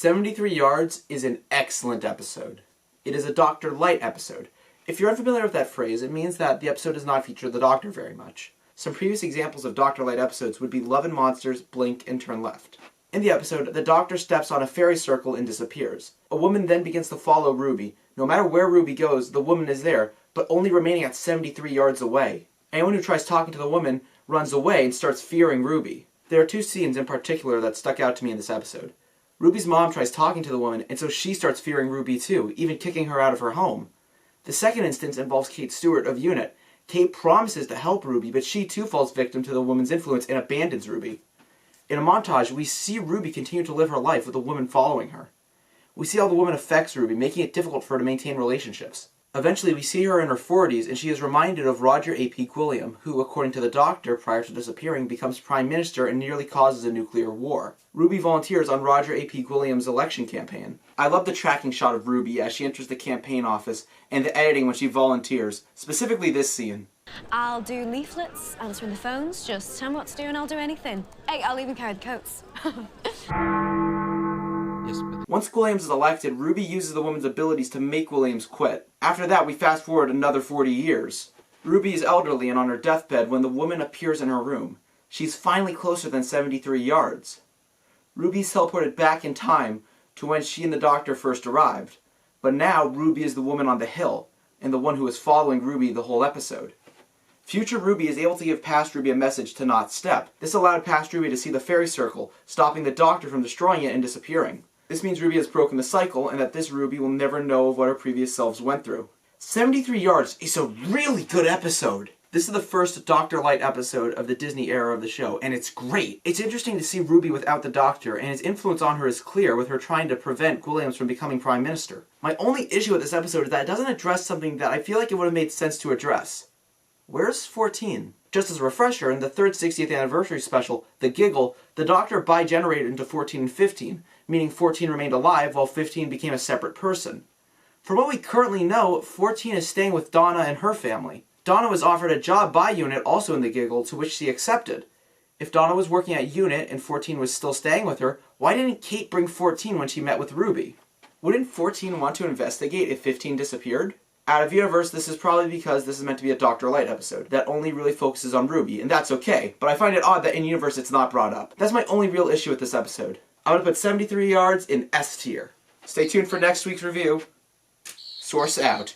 73 Yards is an excellent episode. It is a Dr. Light episode. If you're unfamiliar with that phrase, it means that the episode does not feature the Doctor very much. Some previous examples of Dr. Light episodes would be Love and Monsters, Blink, and Turn Left. In the episode, the Doctor steps on a fairy circle and disappears. A woman then begins to follow Ruby. No matter where Ruby goes, the woman is there, but only remaining at 73 yards away. Anyone who tries talking to the woman runs away and starts fearing Ruby. There are two scenes in particular that stuck out to me in this episode. Ruby's mom tries talking to the woman, and so she starts fearing Ruby too, even kicking her out of her home. The second instance involves Kate Stewart of UNIT. Kate promises to help Ruby, but she too falls victim to the woman's influence and abandons Ruby. In a montage, we see Ruby continue to live her life with the woman following her. We see how the woman affects Ruby, making it difficult for her to maintain relationships. Eventually, we see her in her 40s, and she is reminded of Roger A.P. Gwilliam, who, according to the Doctor, prior to disappearing, becomes Prime Minister and nearly causes a nuclear war. Ruby volunteers on Roger A.P. Gwilliam's election campaign. I love the tracking shot of Ruby as she enters the campaign office, and the editing when she volunteers, specifically this scene. I'll do leaflets, answering the phones, just tell me what to do and I'll do anything. Hey, I'll even carry the coats. Once Williams is elected, Ruby uses the woman's abilities to make Williams quit. After that, we fast forward another 40 years. Ruby is elderly and on her deathbed when the woman appears in her room. She's finally closer than 73 yards. Ruby's teleported back in time to when she and the Doctor first arrived. But now, Ruby is the woman on the hill, and the one who is following Ruby the whole episode. Future Ruby is able to give past Ruby a message to not step. This allowed past Ruby to see the fairy circle, stopping the Doctor from destroying it and disappearing. This means Ruby has broken the cycle, and that this Ruby will never know of what her previous selves went through. 73 Yards is a really good episode. This is the first Dr. Light episode of the Disney era of the show, and it's great. It's interesting to see Ruby without the Doctor, and his influence on her is clear, with her trying to prevent Williams from becoming Prime Minister. My only issue with this episode is that it doesn't address something that I feel like it would have made sense to address. Where's 14? Just as a refresher, in the third 60th anniversary special, The Giggle, the Doctor bi-generated into 14 and 15, meaning 14 remained alive while 15 became a separate person. From what we currently know, 14 is staying with Donna and her family. Donna was offered a job by UNIT also in The Giggle, to which she accepted. If Donna was working at UNIT and 14 was still staying with her, why didn't Kate bring 14 when she met with Ruby? Wouldn't 14 want to investigate if 15 disappeared? Out of universe, this is probably because this is meant to be a Dr. Light episode that only really focuses on Ruby, and that's okay, but I find it odd that in universe it's not brought up. That's my only real issue with this episode. I'm gonna put 73 Yards in S tier. Stay tuned for next week's review. Source out.